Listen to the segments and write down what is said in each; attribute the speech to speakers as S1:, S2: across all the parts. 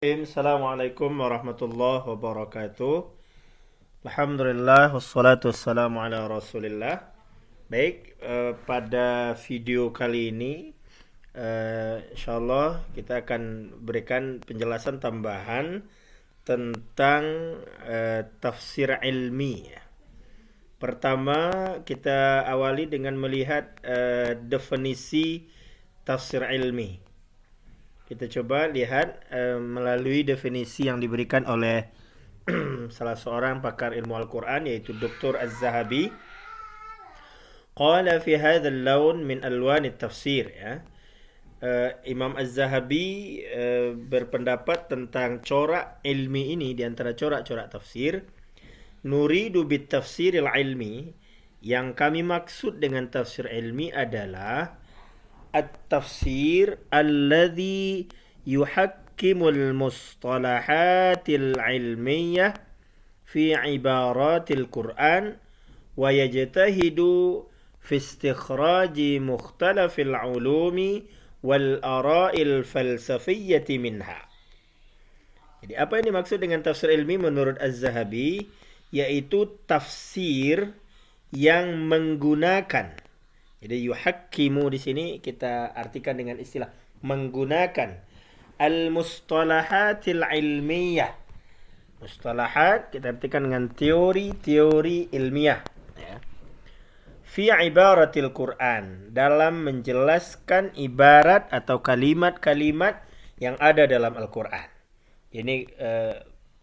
S1: Assalamualaikum warahmatullahi wabarakatuh. Alhamdulillah wassalatu wassalamu ala Rasulillah. Baik, pada video kali ini insyaallah kita akan berikan penjelasan tambahan tentang tafsir ilmi. Pertama, kita awali dengan melihat definisi tafsir ilmi. Kita coba lihat melalui definisi yang diberikan oleh salah seorang pakar ilmu Al-Quran, yaitu Dr. Az-Zahabi. Qala fi hadzal lawn min alwan at-tafsir, ya. Imam Az-Zahabi berpendapat tentang corak ilmi ini, di antara corak-corak tafsir. Nuridu bit tafsiril ilmi, yang kami maksud dengan tafsir ilmi adalah at-tafsir alladhi yuhakkimul mustalahatil ilmiyah fi ibaratil Qur'an wa yajtahidu fi istikhraji mukhtalafil ulumi wal ara'il falsafiyyati minha. Jadi apa yang dimaksud dengan tafsir ilmi menurut Az-Zahabi, yaitu tafsir yang menggunakan. Jadi yuhakkimu di sini kita artikan dengan istilah menggunakan al-mustalahatil ilmiyah. Mustalahat kita artikan dengan teori-teori ilmiah, ya. Fi ibaratil Quran, dalam menjelaskan ibarat atau kalimat-kalimat yang ada dalam Al-Quran. Ini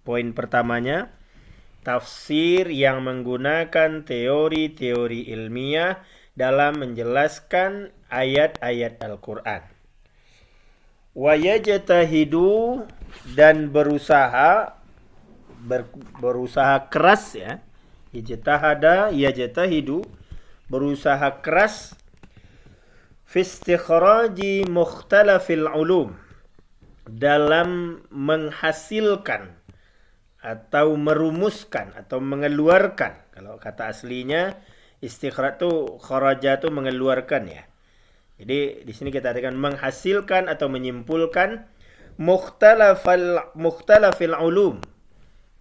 S1: poin pertamanya, tafsir yang menggunakan teori-teori ilmiah dalam menjelaskan ayat-ayat Al-Quran. Wa yajtahidu, dan berusaha keras, ya. Ijtahada yajtahidu, berusaha keras fi istikhraji mukhtalafil ulum, dalam menghasilkan atau merumuskan atau mengeluarkan. Kalau kata aslinya istikhraj itu kharaja itu mengeluarkan, ya. Jadi di sini kita artikan menghasilkan atau menyimpulkan mukhtalafil ulum,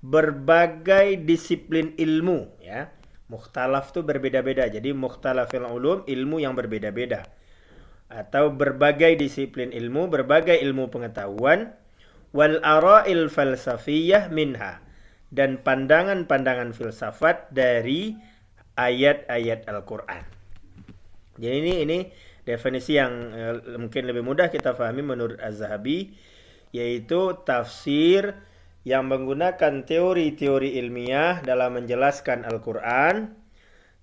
S1: berbagai disiplin ilmu, ya. Mukhtalaf itu berbeda-beda. Jadi mukhtalafil ulum, ilmu yang berbeda-beda. Atau berbagai disiplin ilmu, berbagai ilmu pengetahuan, wal ara'il falsafiyah minha, dan pandangan-pandangan filsafat dari ayat-ayat Al-Quran. Jadi ini definisi yang mungkin lebih mudah kita pahami menurut Az-Zahabi, yaitu tafsir yang menggunakan teori-teori ilmiah dalam menjelaskan Al-Quran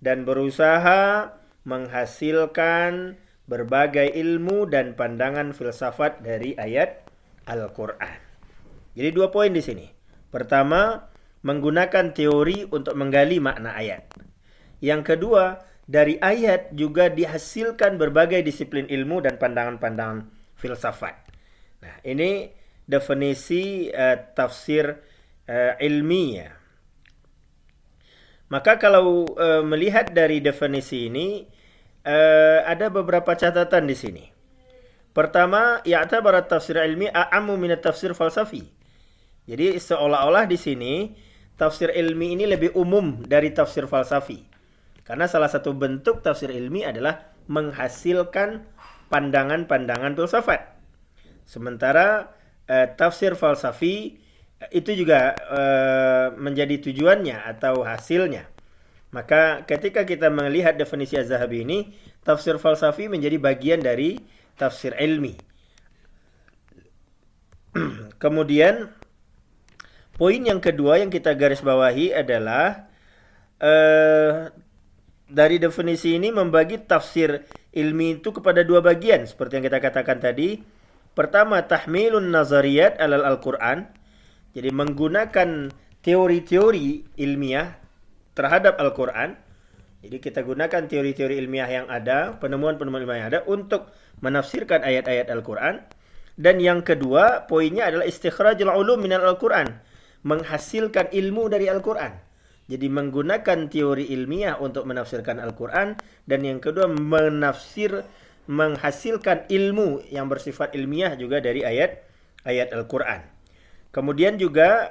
S1: dan berusaha menghasilkan berbagai ilmu dan pandangan filsafat dari ayat Al-Quran. Jadi dua poin di sini. Pertama, menggunakan teori untuk menggali makna ayat. Yang kedua, dari ayat juga dihasilkan berbagai disiplin ilmu dan pandangan-pandangan filsafat. Nah, ini definisi tafsir ilmiah. Maka kalau melihat dari definisi ini, ada beberapa catatan di sini. Pertama, ya'tabarat tafsir ilmi a'ammu min tafsir falsafi. Jadi seolah-olah di sini tafsir ilmi ini lebih umum dari tafsir falsafi. Karena salah satu bentuk tafsir ilmi adalah menghasilkan pandangan-pandangan filsafat. Sementara tafsir falsafi itu juga menjadi tujuannya atau hasilnya. Maka ketika kita melihat definisi Az-Zahabi ini, tafsir falsafi menjadi bagian dari tafsir ilmi. Kemudian poin yang kedua yang kita garis bawahi adalah dari definisi ini membagi tafsir ilmi itu kepada dua bagian, seperti yang kita katakan tadi. Pertama, tahmilun nazariyat alal Al-Quran, jadi menggunakan teori-teori ilmiah terhadap Al-Quran. Jadi kita gunakan teori-teori ilmiah yang ada, penemuan-penemuan ilmiah yang ada untuk menafsirkan ayat-ayat Al-Quran. Dan yang kedua, poinnya adalah istikhrajul ulum minal Al-Quran, menghasilkan ilmu dari Al-Quran. Jadi menggunakan teori ilmiah untuk menafsirkan Al-Quran. Dan yang kedua, menghasilkan ilmu yang bersifat ilmiah juga dari ayat-ayat Al-Quran. Kemudian juga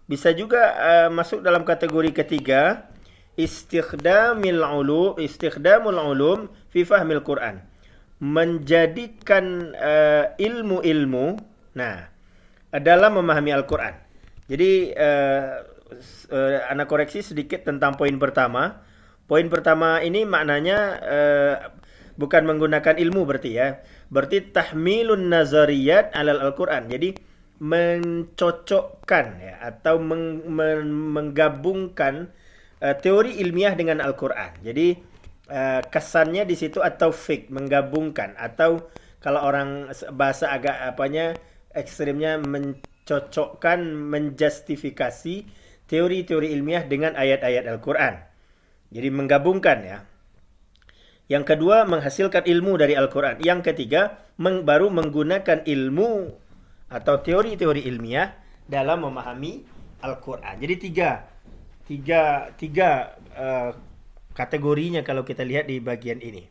S1: bisa juga masuk dalam kategori ketiga, istikhdamul ulum fi fahmil Quran. Menjadikan ilmu-ilmu dalam memahami Al-Quran. Jadi anak koreksi sedikit tentang poin pertama. Poin pertama ini maknanya bukan menggunakan ilmu berarti ya. Berarti tahmilun nazariyat alal Al-Quran. Jadi mencocokkan ya, atau menggabungkan teori ilmiah dengan Al-Quran. Jadi kesannya di situ atau fake, menggabungkan, atau kalau orang bahasa agak ekstrimnya mencocokkan, menjustifikasi teori-teori ilmiah dengan ayat-ayat Al-Quran. Jadi menggabungkan ya. Yang kedua, menghasilkan ilmu dari Al-Quran. Yang ketiga, baru menggunakan ilmu atau teori-teori ilmiah dalam memahami Al-Quran. Jadi tiga kategorinya kalau kita lihat di bagian ini.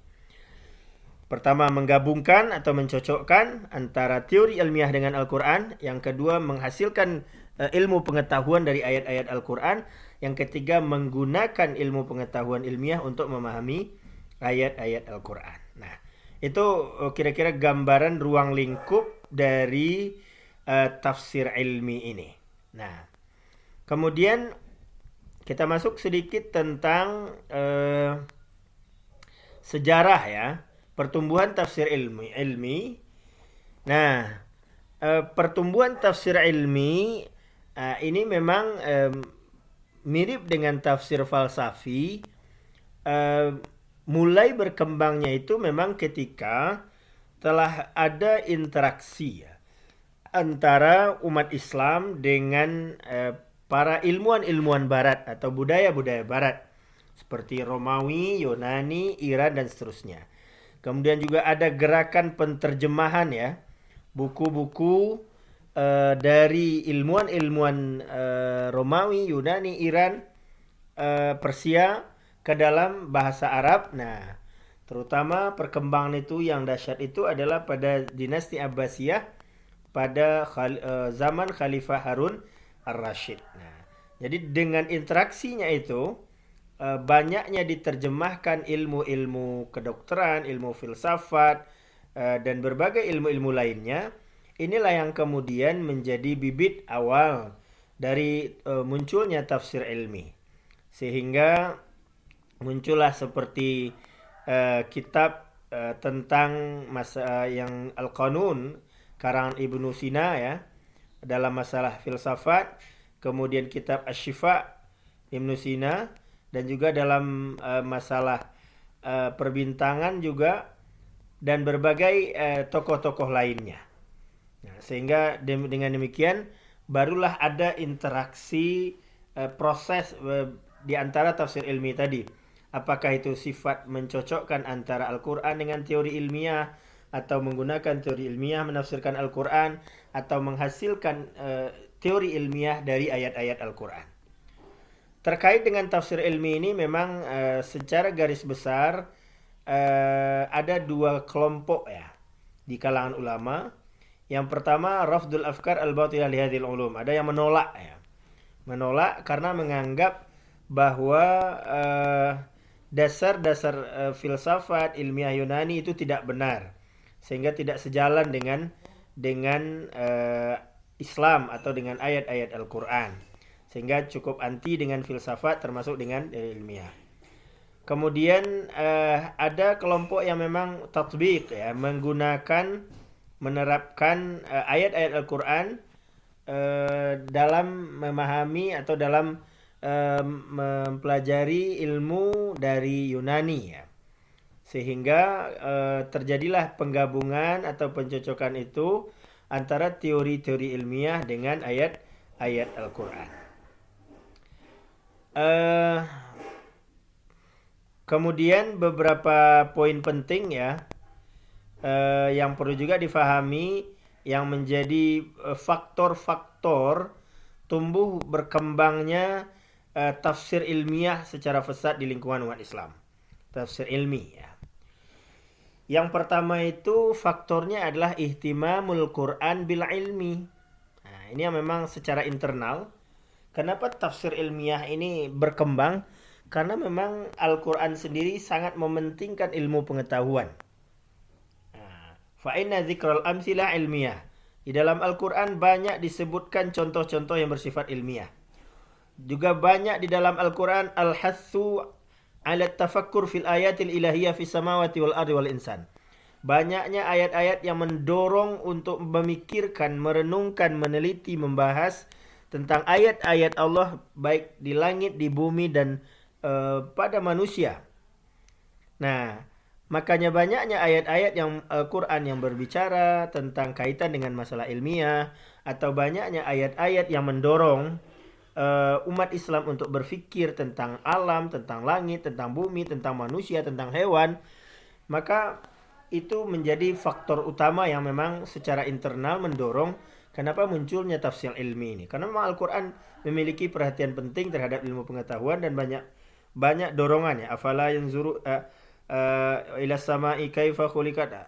S1: Pertama, menggabungkan atau mencocokkan antara teori ilmiah dengan Al-Quran. Yang kedua, menghasilkan ilmu pengetahuan dari ayat-ayat Al-Quran. Yang ketiga, menggunakan ilmu pengetahuan ilmiah untuk memahami ayat-ayat Al-Quran. Nah, itu kira-kira gambaran ruang lingkup dari tafsir ilmi ini. Nah, kemudian kita masuk sedikit tentang sejarah ya, pertumbuhan tafsir ilmi. Nah, pertumbuhan tafsir ilmi ini memang mirip dengan tafsir falsafi. Mulai berkembangnya itu memang ketika telah ada interaksi ya, antara umat Islam dengan para ilmuwan-ilmuwan barat atau budaya-budaya barat seperti Romawi, Yunani, Iran dan seterusnya. Kemudian juga ada gerakan penterjemahan ya, buku-buku dari ilmuwan-ilmuwan Romawi, Yunani, Iran, Persia ke dalam bahasa Arab. Nah, terutama perkembangan itu yang dahsyat itu adalah pada dinasti Abbasiyah pada zaman Khalifah Harun Ar-Rasyid. Nah, jadi dengan interaksinya itu banyaknya diterjemahkan ilmu-ilmu kedokteran, ilmu filsafat, dan berbagai ilmu-ilmu lainnya. Inilah yang kemudian menjadi bibit awal dari munculnya tafsir ilmi. Sehingga muncullah seperti kitab tentang yang Al-Qanun karangan Ibnu Sina ya, dalam masalah filsafat, kemudian kitab Asy-Syifa Ibnu Sina, dan juga dalam masalah perbintangan juga, dan berbagai tokoh-tokoh lainnya. Nah, sehingga dengan demikian barulah ada interaksi proses di antara tafsir ilmi tadi. Apakah itu sifat mencocokkan antara Al-Quran dengan teori ilmiah, atau menggunakan teori ilmiah menafsirkan Al-Quran, atau menghasilkan teori ilmiah dari ayat-ayat Al-Quran. Terkait dengan tafsir ilmi ini memang secara garis besar ada dua kelompok ya di kalangan ulama. Yang pertama, rafdul afkar al-batilah lihadil ulum. Ada yang menolak ya. Menolak karena menganggap bahwa dasar-dasar filsafat ilmiah Yunani itu tidak benar, sehingga tidak sejalan dengan Islam atau dengan ayat-ayat Al-Quran, sehingga cukup anti dengan filsafat termasuk dengan ilmiah. Kemudian ada kelompok yang memang tatbiq ya, menerapkan ayat-ayat Al-Quran dalam memahami atau dalam mempelajari ilmu dari Yunani ya. Sehingga terjadilah penggabungan atau pencocokan itu antara teori-teori ilmiah dengan ayat-ayat Al-Quran. Kemudian beberapa poin penting ya yang perlu juga difahami, yang menjadi faktor-faktor tumbuh berkembangnya tafsir ilmiah secara pesat di lingkungan umat Islam. Tafsir ilmi ya. Yang pertama itu faktornya adalah ihtimamul Quran bil ilmi. Nah, ini yang memang secara internal. Kenapa tafsir ilmiah ini berkembang? Karena memang Al-Quran sendiri sangat mementingkan ilmu pengetahuan. Fa inna dzikral amsilah ilmiah. Di dalam Al-Quran banyak disebutkan contoh-contoh yang bersifat ilmiah. Juga banyak di dalam Al-Quran al-hathu ala tafakkur fil ayatil ilahiyah fis samawati wal ardi wal insan. Banyaknya ayat-ayat yang mendorong untuk memikirkan, merenungkan, meneliti, membahas tentang ayat-ayat Allah baik di langit, di bumi, dan pada manusia. Nah, makanya banyaknya ayat-ayat yang Al-Quran yang berbicara tentang kaitan dengan masalah ilmiah, atau banyaknya ayat-ayat yang mendorong umat Islam untuk berfikir tentang alam, tentang langit, tentang bumi, tentang manusia, tentang hewan. Maka itu menjadi faktor utama yang memang secara internal mendorong kenapa munculnya tafsir ilmi ini. Karena memang Al-Quran memiliki perhatian penting terhadap ilmu pengetahuan dan banyak dorongannya. Afala yanzuru ila samai kaifa khuliqat.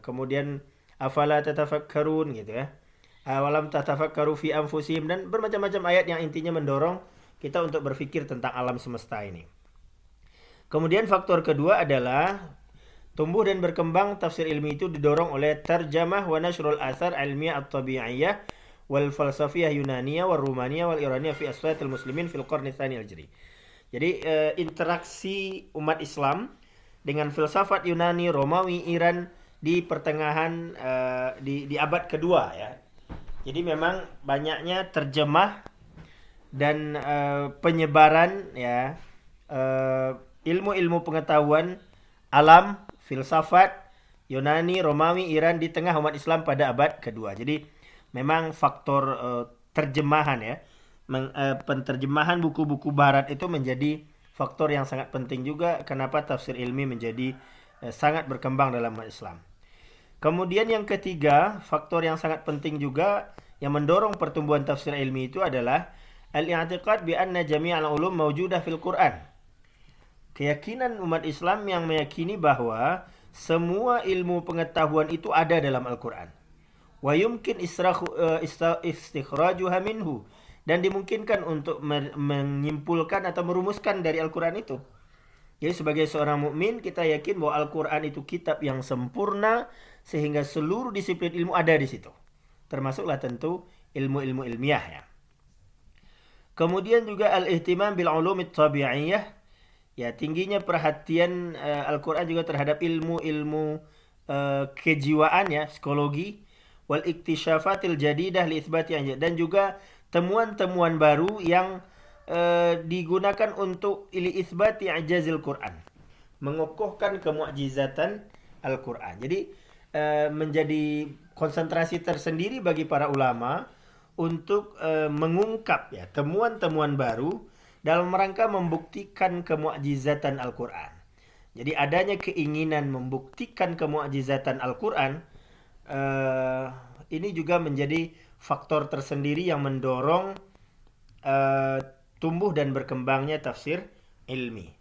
S1: Kemudian afala tatafakkarun gitu ya. Walam tatafakkaru fi anfusihim, dan bermacam-macam ayat yang intinya mendorong kita untuk berfikir tentang alam semesta ini. Kemudian faktor kedua adalah tumbuh dan berkembang tafsir ilmi itu didorong oleh tarjamah wa nashrul athar ilmiah at-tabi'iyah wal falsafiyah Yunaniyah wal Rumaniyah wal Iraniyah fi aswatil muslimin fil qarni tsani al-Hijri. Jadi interaksi umat Islam dengan filsafat Yunani, Romawi, Iran di pertengahan di abad kedua ya. Jadi memang banyaknya terjemah dan penyebaran ya ilmu-ilmu pengetahuan alam, filsafat Yunani, Romawi, Iran di tengah umat Islam pada abad kedua. Jadi memang faktor terjemahan ya, penterjemahan buku-buku barat itu menjadi faktor yang sangat penting juga kenapa tafsir ilmi menjadi sangat berkembang dalam umat Islam. Kemudian yang ketiga, faktor yang sangat penting juga yang mendorong pertumbuhan tafsir ilmi itu adalah al-i'tiqad bi anna jami'al ulum mawjudah fil Quran. Keyakinan umat Islam yang meyakini bahwa semua ilmu pengetahuan itu ada dalam Al-Quran. Wa yumkin istikhrajuha minhu, dan dimungkinkan untuk menyimpulkan atau merumuskan dari Al-Quran itu. Jadi sebagai seorang mukmin kita yakin bahwa Al-Quran itu kitab yang sempurna sehingga seluruh disiplin ilmu ada di situ. Termasuklah tentu ilmu-ilmu ilmiah ya. Kemudian juga al-ihtimam bil ulumit tabi'iyah. Ya, tingginya perhatian Al-Quran juga terhadap ilmu-ilmu kejiwaan ya, psikologi, wal iktisyafatil jadidah li itsbati, dan juga temuan-temuan baru yang digunakan untuk ili itsbati ijazil Quran, mengokohkan kemu'jizatan Al-Quran. Jadi menjadi konsentrasi tersendiri bagi para ulama untuk mengungkap ya temuan-temuan baru dalam rangka membuktikan kemu'jizatan Al-Quran. Jadi adanya keinginan membuktikan kemu'jizatan Al-Quran ini juga menjadi faktor tersendiri yang mendorong tumbuh dan berkembangnya tafsir ilmi.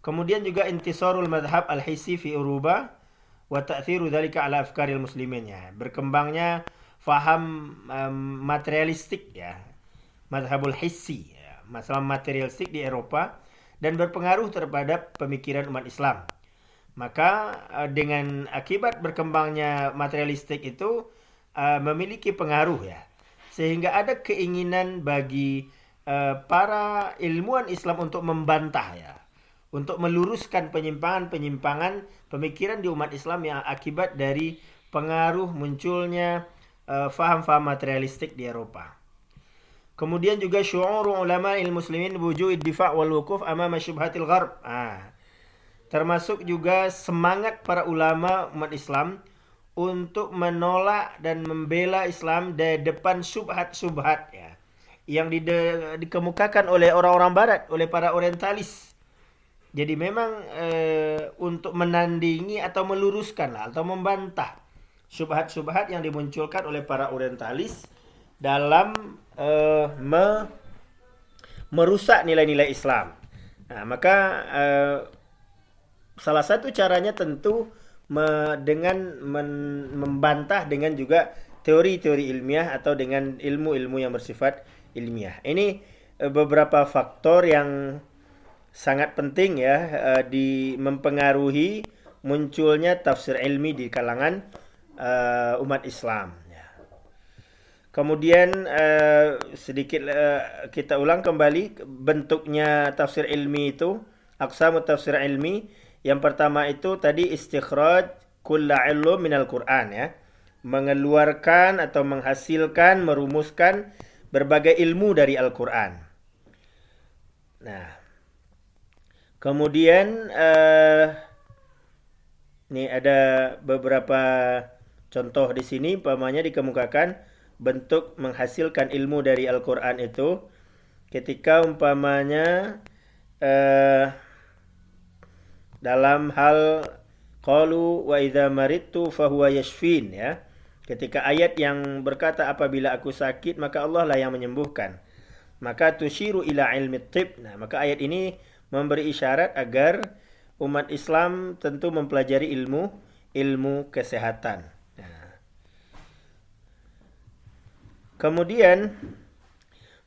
S1: Kemudian juga intisarul madhab al-hissi fi Uruba wa ta'thiru dzalika ala afkaril muslimin ya. Berkembangnya faham materialistik ya, madhabul hissi ya, masalah materialistik di Eropa dan berpengaruh terhadap pemikiran umat Islam. Maka dengan akibat berkembangnya materialistik itu memiliki pengaruh ya, sehingga ada keinginan bagi para ilmuwan Islam untuk membantah ya, untuk meluruskan penyimpangan-penyimpangan pemikiran di umat Islam yang akibat dari pengaruh munculnya faham-faham materialistik di Eropa. Kemudian juga syu'ur ulama muslimin wujuhid difa' wal wukuf amama syubhatil gharb. Termasuk juga semangat para ulama umat Islam untuk menolak dan membela Islam dari depan syubhat-syubhat ya, yang dikemukakan oleh orang-orang barat, oleh para orientalis. Jadi memang untuk menandingi atau meluruskan atau membantah syubhat-syubhat yang dimunculkan oleh para orientalis dalam merusak nilai-nilai Islam. Nah, maka salah satu caranya tentu dengan membantah dengan juga teori-teori ilmiah atau dengan ilmu-ilmu yang bersifat ilmiah. Ini beberapa faktor yang sangat penting ya di mempengaruhi munculnya tafsir ilmi di kalangan umat Islam. Ya. Kemudian sedikit kita ulang kembali bentuknya tafsir ilmi itu, aqsamu tafsir ilmi. Yang pertama itu tadi istikhraj kulla ilmu minal Qur'an ya. Mengeluarkan atau menghasilkan, merumuskan berbagai ilmu dari Al-Qur'an. Nah, kemudian ini ada beberapa contoh di sini, umpamanya dikemukakan bentuk menghasilkan ilmu dari Al-Qur'an itu ketika umpamanya dalam hal qalu wa idza maridtu fahuwa yashfin ya. Ketika ayat yang berkata apabila aku sakit maka Allah lah yang menyembuhkan. Maka tusyiru ila ilmi tib. Nah, maka ayat ini memberi isyarat agar umat Islam tentu mempelajari ilmu kesehatan. Nah. Kemudian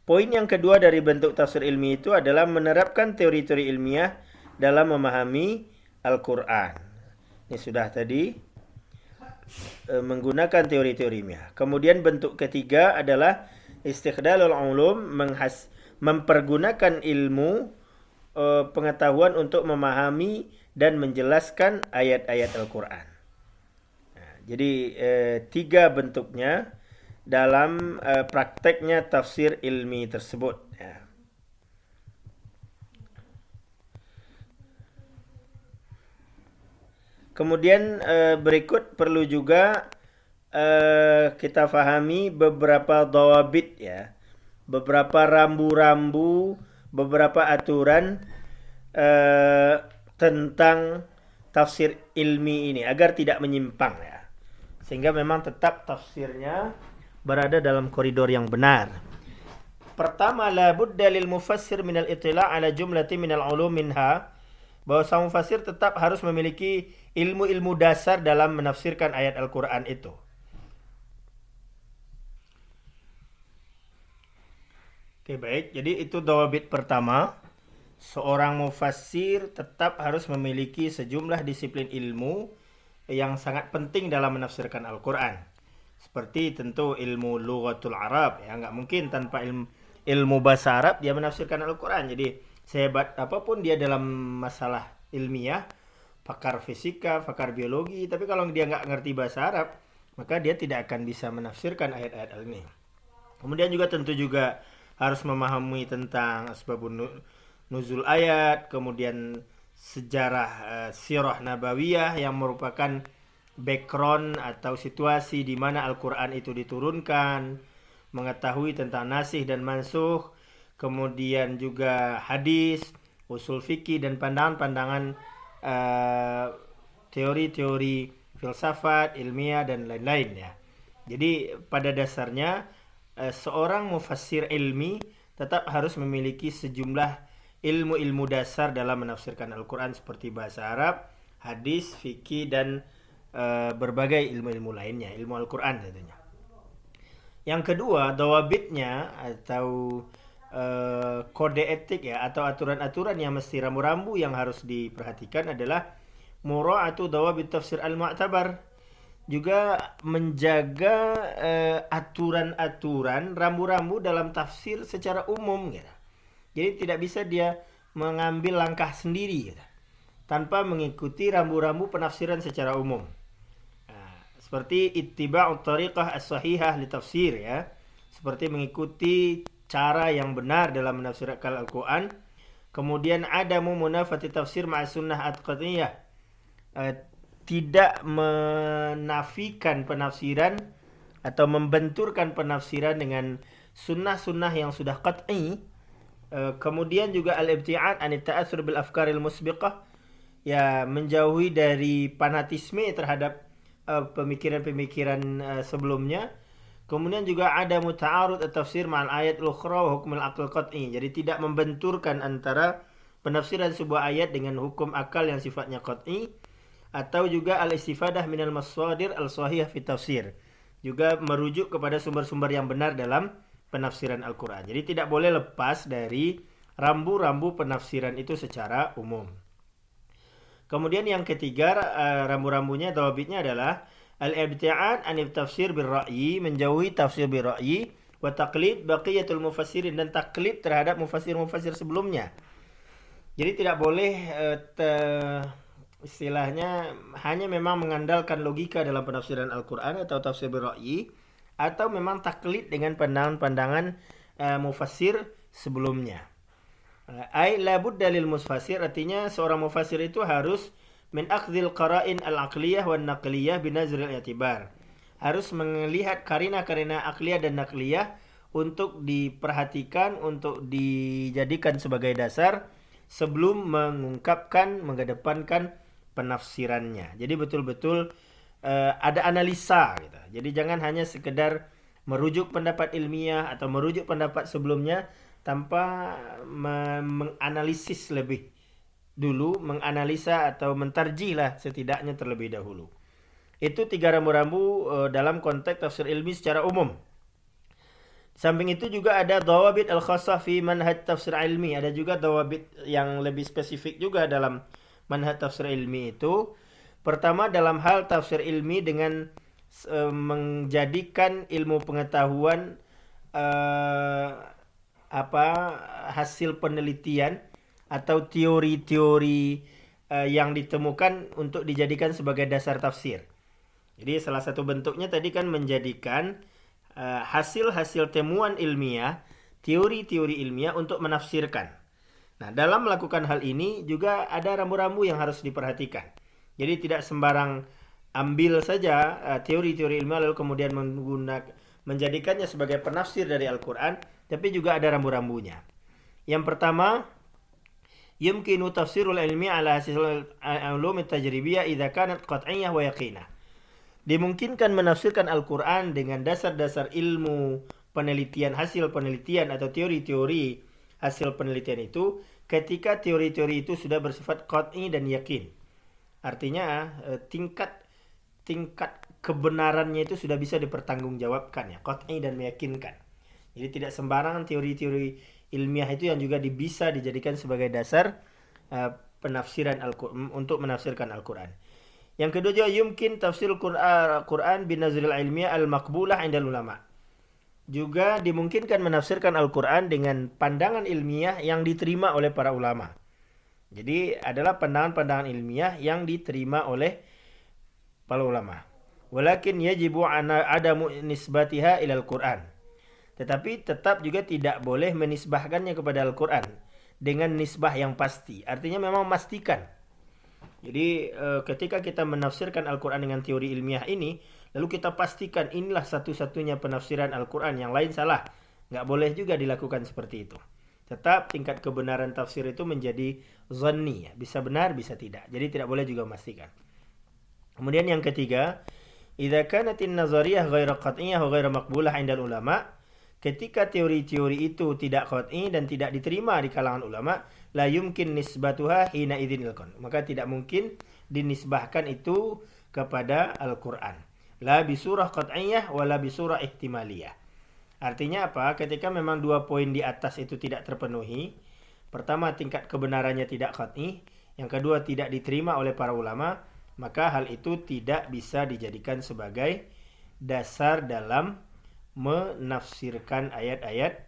S1: poin yang kedua dari bentuk tafsir ilmi itu adalah menerapkan teori-teori ilmiah dalam memahami Al-Quran. Ini sudah tadi menggunakan teori-teori ilmiah. Kemudian bentuk ketiga adalah istikhdalul ulum, mempergunakan ilmu pengetahuan untuk memahami dan menjelaskan ayat-ayat Al-Quran. Nah, jadi 3 bentuknya dalam prakteknya tafsir ilmi tersebut. Ya. Kemudian berikut perlu juga kita fahami beberapa dawabit ya, beberapa rambu-rambu, beberapa aturan tentang tafsir ilmi ini agar tidak menyimpang ya, sehingga memang tetap tafsirnya berada dalam koridor yang benar. Pertama, la budda lil mufassir minal itila' ala jumlati minal ulum minha, bahwa sang mufassir tetap harus memiliki ilmu-ilmu dasar dalam menafsirkan ayat Al-Quran itu. Oke, baik. Jadi itu dawabit pertama. Seorang mufassir tetap harus memiliki sejumlah disiplin ilmu yang sangat penting dalam menafsirkan Al-Quran. Seperti tentu ilmu lughatul Arab. Ya, nggak mungkin tanpa ilmu bahasa Arab dia menafsirkan Al-Quran. Jadi sehebat apapun dia dalam masalah ilmiah, pakar fisika, pakar biologi, tapi kalau dia nggak ngerti bahasa Arab, maka dia tidak akan bisa menafsirkan ayat-ayat ini. Kemudian juga tentu juga harus memahami tentang asbabun nuzul ayat, kemudian sejarah sirah nabawiyah yang merupakan background atau situasi di mana Al-Quran itu diturunkan, mengetahui tentang nasikh dan mansukh, kemudian juga hadis, usul fikih dan pandangan-pandangan teori-teori filsafat, ilmiah dan lain-lain ya. Jadi pada dasarnya seorang mufassir ilmi tetap harus memiliki sejumlah ilmu-ilmu dasar dalam menafsirkan Al-Quran seperti bahasa Arab, hadis, fikih dan berbagai ilmu-ilmu lainnya, ilmu Al-Quran tentunya. Yang kedua, dawabitnya atau kode etik ya, atau aturan-aturan yang mesti rambu-rambu yang harus diperhatikan adalah mura'atu dawabit tafsir al-mu'tabar, juga menjaga aturan-aturan rambu-rambu dalam tafsir secara umum gitu. Jadi tidak bisa dia mengambil langkah sendiri gitu, tanpa mengikuti rambu-rambu penafsiran secara umum. Nah, seperti ittiba'ut tariqah as-sahihah li tafsir ya, seperti mengikuti cara yang benar dalam menafsirkan Al-Quran. Kemudian adamu munafati tafsir ma'a sunnah at-qat'iyah, tidak menafikan penafsiran atau membenturkan penafsiran dengan sunnah-sunnah yang sudah qat'i. Kemudian juga al-ibti'ad an ta'atsur bil afkaril musbiqah, ya menjauhi dari fanatisme terhadap pemikiran-pemikiran sebelumnya. Kemudian juga ada muta'arud at-tafsir ma'al ayat al-ukhra wa hukm al-aql qat'i. Jadi tidak membenturkan antara penafsiran sebuah ayat dengan hukum akal yang sifatnya qat'i, atau juga al-istifadah minal masadir al-sahihah fi tafsir. juga merujuk kepada sumber-sumber yang benar dalam penafsiran Al-Quran. Jadi tidak boleh lepas dari rambu-rambu penafsiran itu secara umum. Kemudian yang ketiga, rambu-rambunya, dawabitnya adalah al-ibti'ad anil tafsir bir-ra'yi, menjauhi tafsir bir-ra'yi, wa taqlid baqiyatul mufassirin, dan taklid terhadap mufassir-mufassir sebelumnya. Jadi tidak boleh istilahnya hanya memang mengandalkan logika dalam penafsiran Al-Quran atau tafsir bir-ra'yi, atau memang taklid dengan pandangan-pandangan mufassir sebelumnya. Ai la budda lil mufassir, artinya seorang mufassir itu harus min akhdhil qara'in al-aqliyah wan naqliyah binazril i'tibar. Harus melihat karina-karina akliyah dan nakliyah untuk diperhatikan, untuk dijadikan sebagai dasar sebelum mengungkapkan, mengedepankan penafsirannya. Jadi betul-betul ada analisa gitu. Jadi jangan hanya sekedar merujuk pendapat ilmiah atau merujuk pendapat sebelumnya tanpa menganalisis lebih dulu, menganalisa atau mentarjih lah setidaknya terlebih dahulu. Itu 3 rambu-rambu dalam konteks tafsir ilmi secara umum. Samping itu juga ada dawabit al-khassah fi manhaj tafsir ilmi. Ada juga dawabit yang lebih spesifik juga dalam manhaj tafsir ilmi itu. Pertama, dalam hal tafsir ilmi dengan menjadikan ilmu pengetahuan hasil penelitian atau teori-teori yang ditemukan untuk dijadikan sebagai dasar tafsir. Jadi salah satu bentuknya tadi kan menjadikan hasil-hasil temuan ilmiah, teori-teori ilmiah untuk menafsirkan. Nah, dalam melakukan hal ini juga ada rambu-rambu yang harus diperhatikan. Jadi tidak sembarang ambil saja teori-teori ilmiah lalu kemudian menjadikannya sebagai penafsir dari Al-Quran, tapi juga ada rambu-rambunya. Yang pertama, yumkinu tafsirul ilmi ala hasil ulum tajribiyah idza kanat qat'iyyah wa yaqinah. Dimungkinkan menafsirkan Al-Quran dengan dasar-dasar ilmu penelitian, hasil penelitian atau teori-teori hasil penelitian itu ketika teori-teori itu sudah bersifat qat'i dan yakin. Artinya tingkat kebenarannya itu sudah bisa dipertanggungjawabkan, ya, qat'i dan meyakinkan. Jadi tidak sembarangan teori-teori ilmiah itu yang juga bisa dijadikan sebagai dasar penafsiran Al-Quran, untuk menafsirkan Al-Quran. Yang kedua juga yumkin tafsir Al-Quran binazril ilmiah al-maqbulah indal ulama. Juga dimungkinkan menafsirkan Al-Quran dengan pandangan ilmiah yang diterima oleh para ulama. Jadi adalah pandangan-pandangan ilmiah yang diterima oleh para ulama. Walakin yajibu adamu nisbatiha ilal Quran. Tetapi tetap juga tidak boleh menisbahkannya kepada Al-Quran dengan nisbah yang pasti. Artinya memang memastikan. Jadi ketika kita menafsirkan Al-Quran dengan teori ilmiah ini, lalu kita pastikan inilah satu-satunya penafsiran Al-Quran, yang lain salah. Nggak boleh juga dilakukan seperti itu. Tetap tingkat kebenaran tafsir itu menjadi zanni, ya. Bisa benar, bisa tidak. Jadi tidak boleh juga memastikan. Kemudian yang ketiga, idza kanatin nazariyah ghairu qat'iyyah wa ghairu maqbulah 'indal ulama, ketika teori-teori itu tidak qat'i dan tidak diterima di kalangan ulama, la yumkin nisbatuha hina idzin ilqan. Maka tidak mungkin dinisbahkan itu kepada Al-Quran. La bisurah qat'iyyah wa la bisurah ihtimaliyah. Artinya apa? Ketika memang 2 poin di atas itu tidak terpenuhi, pertama tingkat kebenarannya tidak qat'i, yang kedua tidak diterima oleh para ulama, maka hal itu tidak bisa dijadikan sebagai dasar dalam menafsirkan ayat-ayat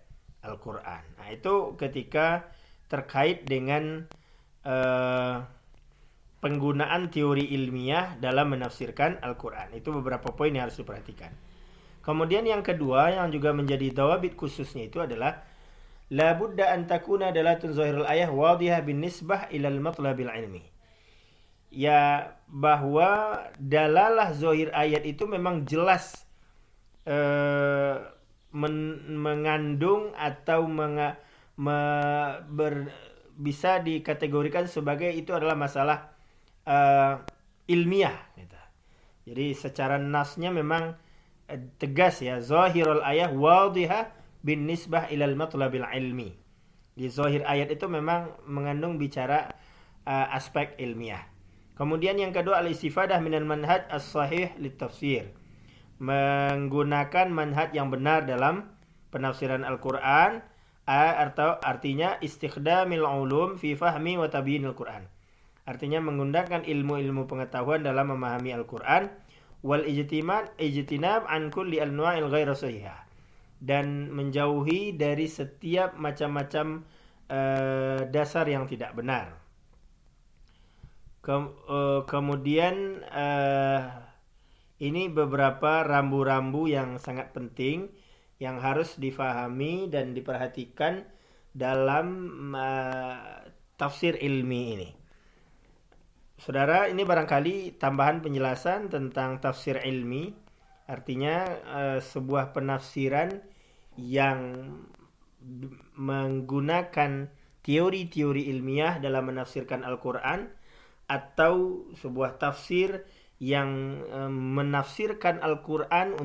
S1: Al-Quran. Nah, itu ketika terkait dengan penggunaan teori ilmiah dalam menafsirkan Al-Quran. Itu beberapa poin yang harus diperhatikan. Kemudian yang kedua yang juga menjadi dawabit khususnya itu adalah la budda an takuna dalatun zahirul ayah wadihah bin nisbah ilal matlabil ilmi. Ya, bahwa dalalah zahir ayat itu memang jelas mengandung atau bisa dikategorikan sebagai itu adalah masalah ilmiah gitu. Jadi secara nasnya memang tegas, ya, zahirul ayah wadihah bin nisbah ilal matlabil ilmi. Di zahir ayat itu memang mengandung bicara aspek ilmiah. Kemudian yang kedua al-istifadah minal manhaj as-sahih litafsir. menggunakan manhaj yang benar dalam penafsiran Al-Quran, atau artinya istikhdamil ulum fi fahmi wa tabyinil Quran. Artinya menggunakan ilmu-ilmu pengetahuan dalam memahami Al-Quran, wal ijtinab an kulli anwa'il ghairi sahihah, dan menjauhi dari setiap macam-macam dasar yang tidak benar. Kemudian ini beberapa rambu-rambu yang sangat penting yang harus difahami dan diperhatikan dalam tafsir ilmi ini. Saudara, ini barangkali tambahan penjelasan tentang tafsir ilmi. Artinya sebuah penafsiran yang menggunakan teori-teori ilmiah dalam menafsirkan Al-Quran, atau sebuah tafsir yang menafsirkan Al-Quran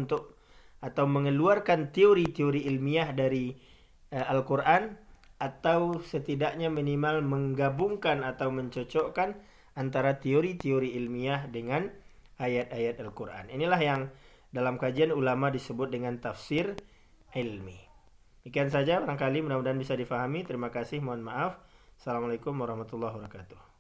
S1: atau mengeluarkan teori-teori ilmiah dari Al-Quran, atau setidaknya minimal menggabungkan atau mencocokkan antara teori-teori ilmiah dengan ayat-ayat Al-Quran. Inilah yang dalam kajian ulama disebut dengan tafsir ilmi. Demikian saja barangkali, mudah-mudahan bisa difahami. Terima kasih, mohon maaf. Assalamualaikum warahmatullahi wabarakatuh.